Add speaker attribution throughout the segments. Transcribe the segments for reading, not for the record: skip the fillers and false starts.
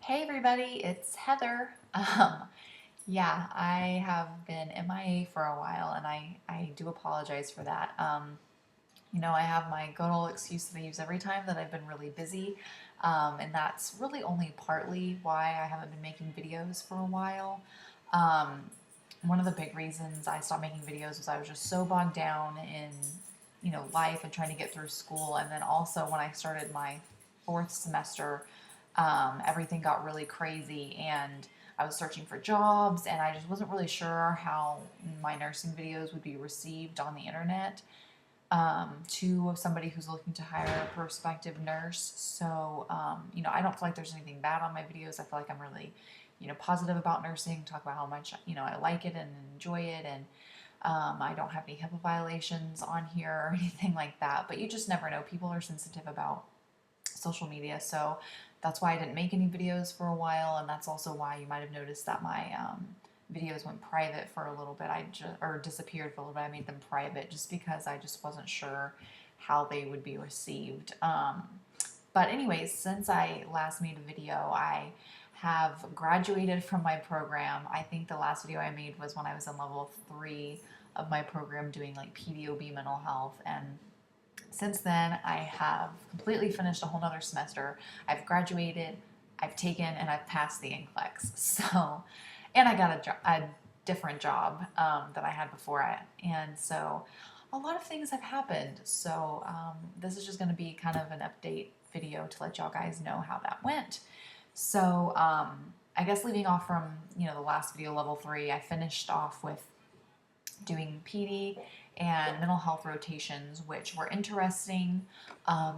Speaker 1: Hey everybody, it's Heather. Yeah, I have been MIA for a while and I do apologize for that. I have my good old excuse that I use every time that I've been really busy, and that's really only partly why I haven't been making videos for a while. Um, One of the big reasons I stopped making videos was I was just so bogged down in, life and trying to get through school. And then also when I started my fourth semester, everything got really crazy and I was searching for jobs and I just wasn't really sure how my nursing videos would be received on the internet to somebody who's looking to hire a prospective nurse. So, I don't feel like there's anything bad on my videos. I feel like I'm really, positive about nursing, talk about how much, I like it and enjoy it. And I don't have any HIPAA violations on here or anything like that. But you just never know. People are sensitive about social media. So that's why I didn't make any videos for a while. And that's also why you might have noticed that my videos went private for a little bit. Or disappeared for a little bit. I made them private just because I just wasn't sure how they would be received. But anyways, since I last made a video, I have graduated from my program. I think the last video I made was when I was in level 3 of my program doing like PDOB mental health. And since then, I have completely finished a whole nother semester. I've graduated, I've taken, and I've passed the NCLEX. So, and I got a different job that I had before. And so, a lot of things have happened. So, this is just going to be kind of an update video to let y'all guys know how that went. So, I guess leaving off from, the last video, level 3, I finished off with doing PD and mental health rotations, which were interesting.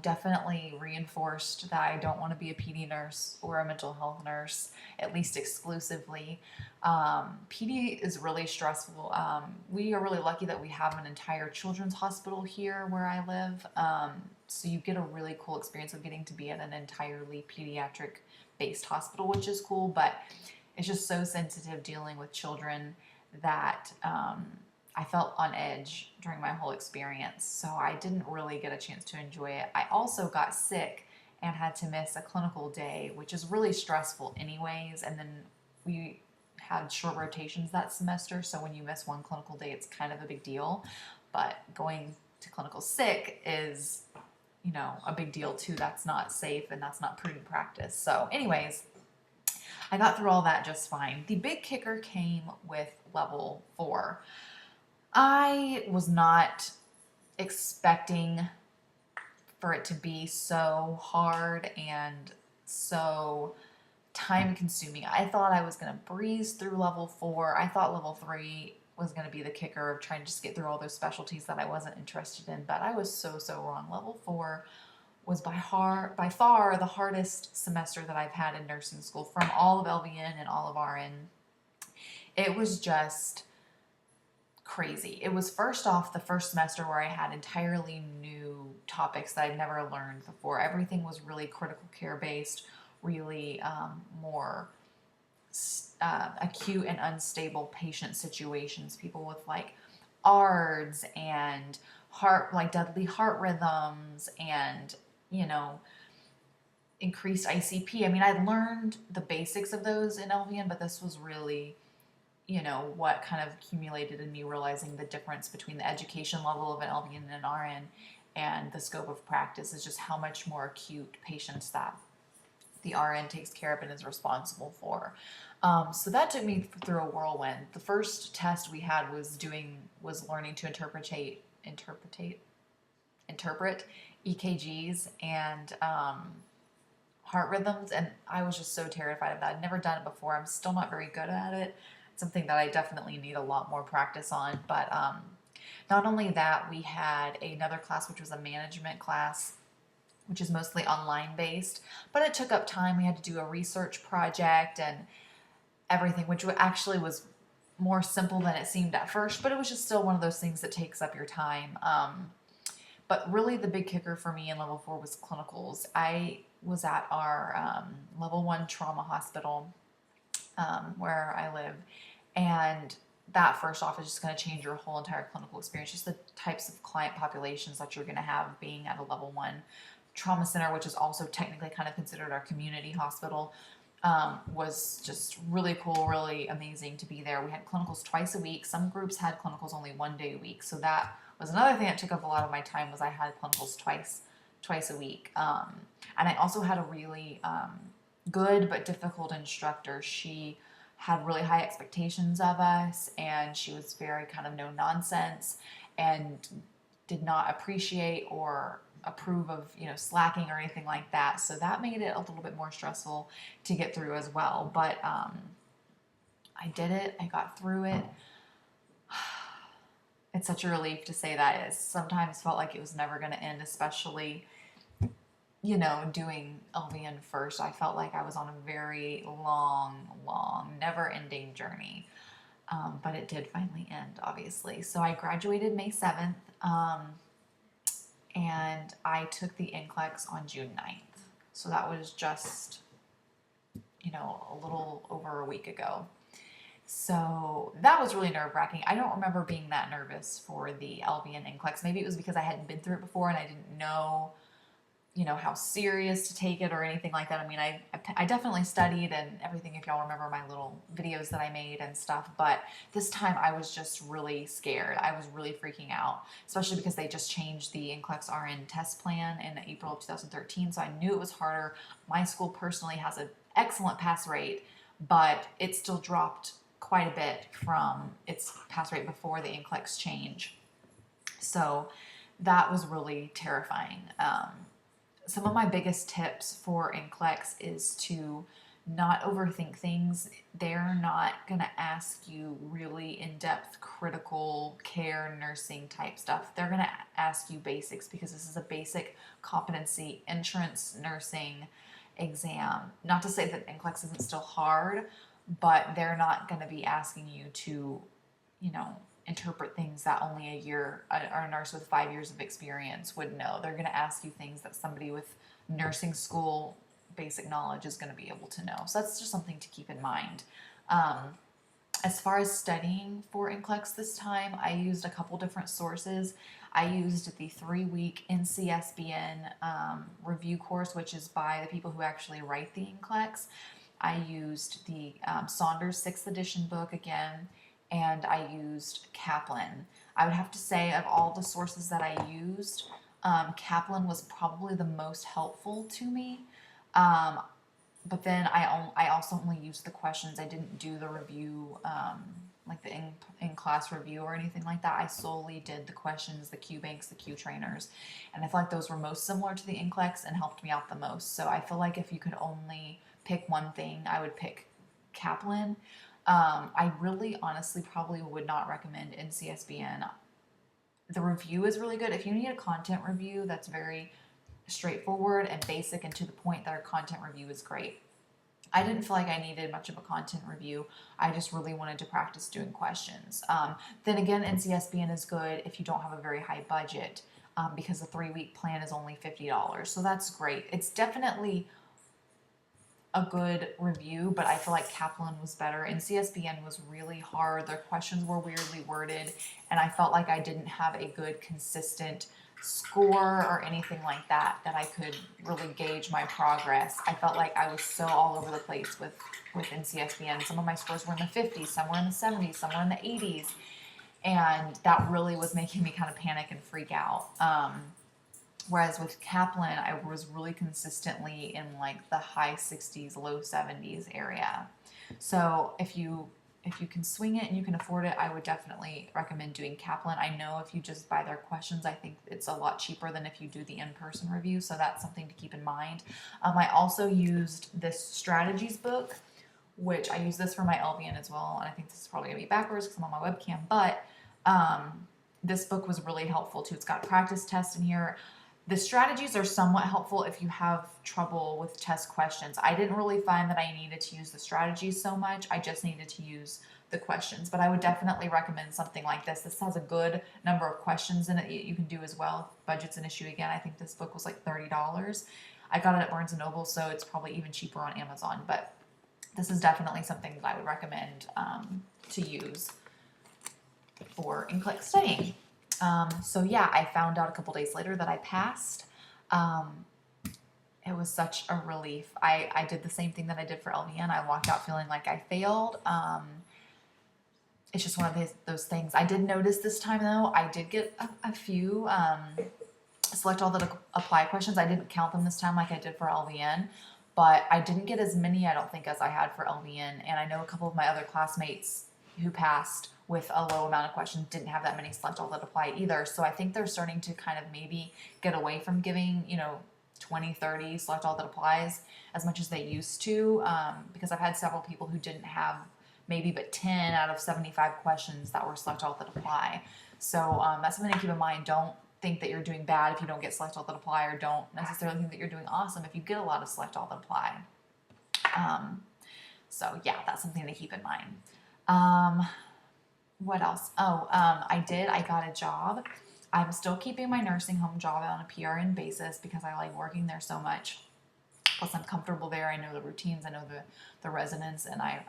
Speaker 1: Definitely reinforced that I don't want to be a PD nurse or a mental health nurse, at least exclusively. PD is really stressful. We are really lucky that we have an entire children's hospital here where I live. So you get a really cool experience of getting to be at an entirely pediatric based hospital, which is cool, but it's just so sensitive dealing with children that I felt on edge during my whole experience, so I didn't really get a chance to enjoy it. I also got sick and had to miss a clinical day, which is really stressful anyways, and then we had short rotations that semester, so when you miss one clinical day, it's kind of a big deal, but going to clinical sick is, a big deal too. That's not safe and that's not prudent practice. So anyways, I got through all that just fine. The big kicker came with level 4. I was not expecting for it to be so hard and so time consuming. I thought I was going to breeze through level 4. I thought level 3 was going to be the kicker of trying to just get through all those specialties that I wasn't interested in, but I was so wrong. Level 4 was by far the hardest semester that I've had in nursing school from all of LVN and all of RN. It was just crazy. It was first off the first semester where I had entirely new topics that I'd never learned before. Everything was really critical care based, really more acute and unstable patient situations. People with like ARDS and deadly heart rhythms and increased ICP. I mean, I learned the basics of those in LVN, but this was really what kind of accumulated in me realizing the difference between the education level of an LVN and an RN and the scope of practice is just how much more acute patients that the RN takes care of and is responsible for. So that took me through a whirlwind. The first test we had was learning to interpret EKGs and heart rhythms, and I was just so terrified of that. I'd never done it before. I'm still not very good at it. It's something that I definitely need a lot more practice on. But not only that, we had another class which was a management class, which is mostly online based, but it took up time. We had to do a research project and everything, which actually was more simple than it seemed at first, but it was just still one of those things that takes up your time. But really the big kicker for me in level 4 was clinicals. I was at our level 1 trauma hospital where I live, and that first off is just going to change your whole entire clinical experience, just the types of client populations that you're going to have being at a level 1 trauma center, which is also technically kind of considered our community hospital. was just really cool, really amazing to be there. We had clinicals twice a week. Some groups had clinicals only 1 day a week. So that was another thing that took up a lot of my time, was I had clinicals twice a week. And I also had a really good but difficult instructor. She had really high expectations of us, and she was very kind of no nonsense and did not appreciate or approve of, you know, slacking or anything like that. So that made it a little bit more stressful to get through as well. But I did it. I got through it. It's such a relief to say that. It sometimes felt like it was never going to end, especially, you know, doing LVN first. I felt like I was on a very long, never-ending journey. But it did finally end, obviously. So I graduated May 7th, and I took the NCLEX on June 9th. So that was just, you know, a little over a week ago. So that was really nerve-wracking. I don't remember being that nervous for the LVN NCLEX. Maybe it was because I hadn't been through it before and I didn't know, you know, how serious to take it or anything like that. I mean, I definitely studied and everything, if y'all remember my little videos that I made and stuff, but this time I was just really scared. I was really freaking out, especially because they just changed the nclex-rn test plan in April of 2013, so I knew it was harder. My school personally has an excellent pass rate, but it still dropped quite a bit from its pass rate before the NCLEX change. So that was really terrifying. Some of my biggest tips for NCLEX is to not overthink things. They're not going to ask you really in-depth critical care nursing type stuff. They're going to ask you basics, because this is a basic competency entrance nursing exam. Not to say that NCLEX isn't still hard, but they're not going to be asking you to, you know, interpret things that only a nurse with 5 years of experience would know. They're going to ask you things that somebody with nursing school basic knowledge is going to be able to know. So that's just something to keep in mind. As far as studying for NCLEX this time, I used a couple different sources. I used the 3-week nclex-pn review course, which is by the people who actually write the NCLEX. I used the Saunders 6th edition book again, and I used Kaplan. I would have to say, of all the sources that I used, Kaplan was probably the most helpful to me. But then I also only used the questions. I didn't do the review, like the in-class review or anything like that. I solely did the questions, the Q banks, the Q trainers, and I feel like those were most similar to the NCLEX and helped me out the most. So I feel like if you could only pick one thing, I would pick Kaplan. I really honestly probably would not recommend nclex-pn. The review is really good. If you need a content review that's very straightforward and basic and to the point, that our content review is great. I didn't feel like I needed much of a content review. I just really wanted to practice doing questions. Then again, nclex-pn is good if you don't have a very high budget, because the 3-week plan is only $50. So that's great. It's definitely a good review, but I feel like Kaplan was better. nclex-pn was really hard. Their questions were weirdly worded, and I felt like I didn't have a good consistent score or anything like that I could really gauge my progress. I felt like I was so all over the place with nclex-pn. Some of my scores were in the 50s, some were in the 70s, some were in the 80s, and that really was making me kind of panic and freak out. Whereas with Kaplan, I was really consistently in like the high 60s, low 70s area. So if you can swing it and you can afford it, I would definitely recommend doing Kaplan. I know if you just buy their questions, I think it's a lot cheaper than if you do the in-person review. So that's something to keep in mind. I also used this strategies book, which I use this for my LVN as well. And I think this is probably gonna be backwards because I'm on my webcam, but this book was really helpful too. It's got practice tests in here. The strategies are somewhat helpful if you have trouble with test questions. I didn't really find that I needed to use the strategies so much. I just needed to use the questions. But I would definitely recommend something like this. This has a good number of questions in it you can do as well. If budget's an issue again, I think this book was like $30. I got it at Barnes & Noble, so it's probably even cheaper on Amazon. But this is definitely something that I would recommend to use for NCLEX studying. So yeah, I found out a couple days later that I passed. it was such a relief. I did the same thing that I did for LVN. I walked out feeling like I failed. It's just one of those things. I did notice this time though, I did get a few select all that apply questions. I didn't count them this time like I did for LVN, but I didn't get as many, I don't think, as I had for LVN. And I know a couple of my other classmates who passed with a low amount of questions didn't have that many select all that apply either. So I think they're starting to kind of maybe get away from giving, 20, 30 select all that applies as much as they used to, because I've had several people who didn't have maybe but 10 out of 75 questions that were select all that apply. So that's something to keep in mind. Don't think that you're doing bad if you don't get select all that apply, or don't necessarily think that you're doing awesome if you get a lot of select all that apply. So yeah, that's something to keep in mind. What else? I got a job. I'm still keeping my nursing home job on a PRN basis because I like working there so much. Plus I'm comfortable there. I know the routines, I know the residents, and I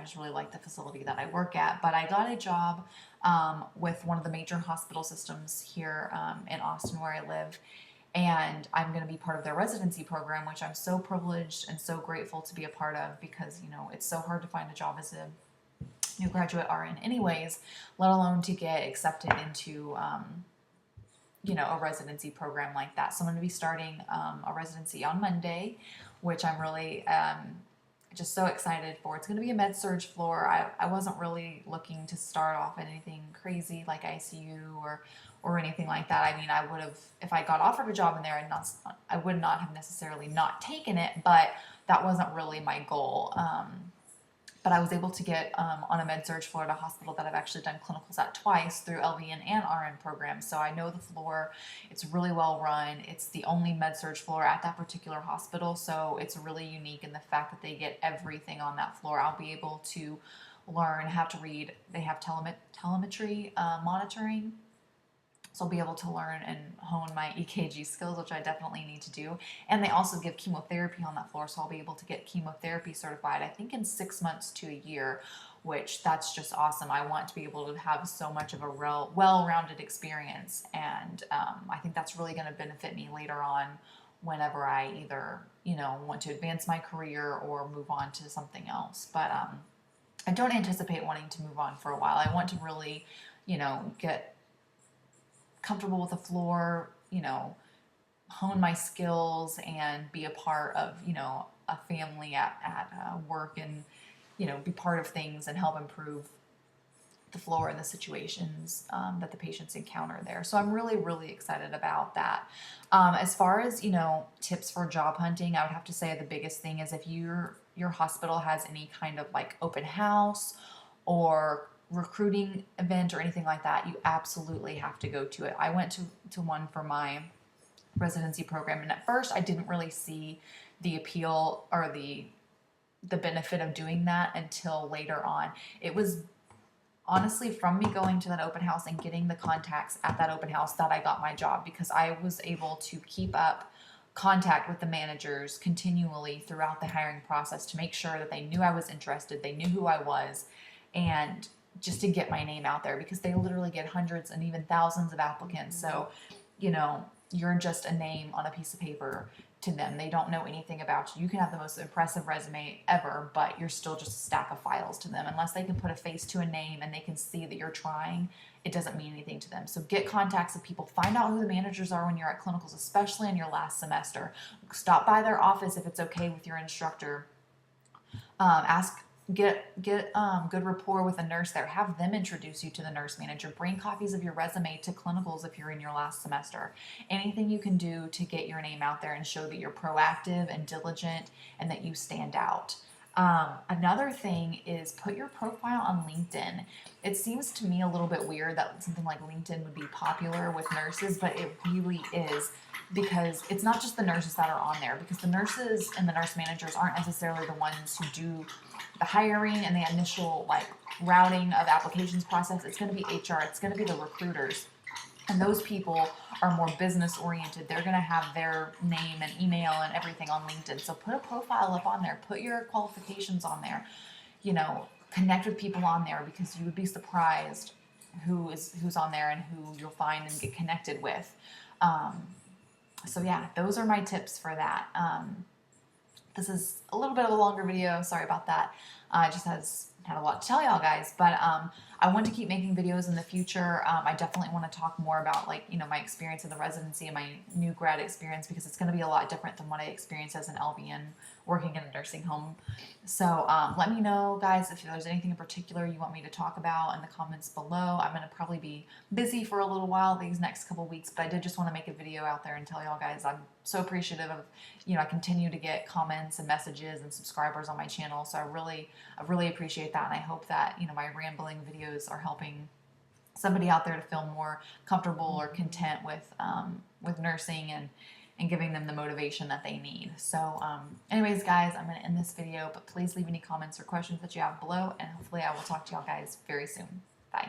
Speaker 1: just really like the facility that I work at. But I got a job with one of the major hospital systems here in Austin where I live. And I'm going to be part of their residency program, which I'm so privileged and so grateful to be a part of, because, it's so hard to find a job as a new graduate RN anyways, let alone to get accepted into a residency program like that. So I'm going to be starting a residency on Monday, which I'm really just so excited for. It's going to be a med-surg floor. I wasn't really looking to start off at anything crazy like ICU or anything like that. I mean, I would have, if I got offered a job in there, I would not have necessarily not taken it, but that wasn't really my goal. But I was able to get on a med-surg floor at a hospital that I've actually done clinicals at twice through LVN and RN programs. So I know the floor. It's really well run. It's the only med-surg floor at that particular hospital. So it's really unique in the fact that they get everything on that floor. I'll be able to learn how to read. They have telemetry monitoring. So I'll be able to learn and hone my EKG skills, which I definitely need to do. And they also give chemotherapy on that floor, so I'll be able to get chemotherapy certified, I think in 6 months to a year, which that's just awesome. I want to be able to have so much of a well-rounded experience, and I think that's really going to benefit me later on whenever I either, want to advance my career or move on to something else. But I don't anticipate wanting to move on for a while. I want to really, get comfortable with the floor, hone my skills and be a part of, a family at work, and, be part of things and help improve the floor and the situations that the patients encounter there. So I'm really, really excited about that. As far as, tips for job hunting, I would have to say the biggest thing is if your hospital has any kind of like open house or recruiting event or anything like that, you absolutely have to go to it. I went to one for my residency program, and at first I didn't really see the appeal or the benefit of doing that until later on. It was honestly from me going to that open house and getting the contacts at that open house that I got my job, because I was able to keep up contact with the managers continually throughout the hiring process to make sure that they knew I was interested, they knew who I was, and just to get my name out there, because they literally get hundreds and even thousands of applicants. So, you're just a name on a piece of paper to them. They don't know anything about you. You can have the most impressive resume ever, but you're still just a stack of files to them. Unless they can put a face to a name and they can see that you're trying, it doesn't mean anything to them. So get contacts with people. Find out who the managers are when you're at clinicals, especially in your last semester. Stop by their office if it's okay with your instructor. Get good rapport with a nurse there. Have them introduce you to the nurse manager. Bring copies of your resume to clinicals if you're in your last semester. Anything you can do to get your name out there and show that you're proactive and diligent and that you stand out. Another thing is put your profile on LinkedIn. It seems to me a little bit weird that something like LinkedIn would be popular with nurses, but it really is, because it's not just the nurses that are on there, because the nurses and the nurse managers aren't necessarily the ones who do the hiring and the initial routing of applications process. It's going to be HR. It's going to be the recruiters. And those people are more business oriented. They're going to have their name and email and everything on LinkedIn. So put a profile up on there. Put your qualifications on there. Connect with people on there, because you would be surprised who's on there and who you'll find and get connected with. So yeah, those are my tips for that. This is a little bit of a longer video. Sorry about that. It just had a lot to tell y'all guys, but I want to keep making videos in the future. I definitely want to talk more about, like, you know, my experience in the residency and my new grad experience, because it's going to be a lot different than what I experienced as an LVN working in a nursing home. So let me know, guys, if there's anything in particular you want me to talk about in the comments below. I'm going to probably be busy for a little while these next couple weeks, but I did just want to make a video out there and tell y'all guys I'm so appreciative of, you know, I continue to get comments and messages and subscribers on my channel. So I really appreciate that, and I hope that, you know, my rambling videos are helping somebody out there to feel more comfortable or content with nursing and giving them the motivation that they need. So anyways, guys, I'm going to end this video, but please leave any comments or questions that you have below, and hopefully I will talk to y'all guys very soon. Bye.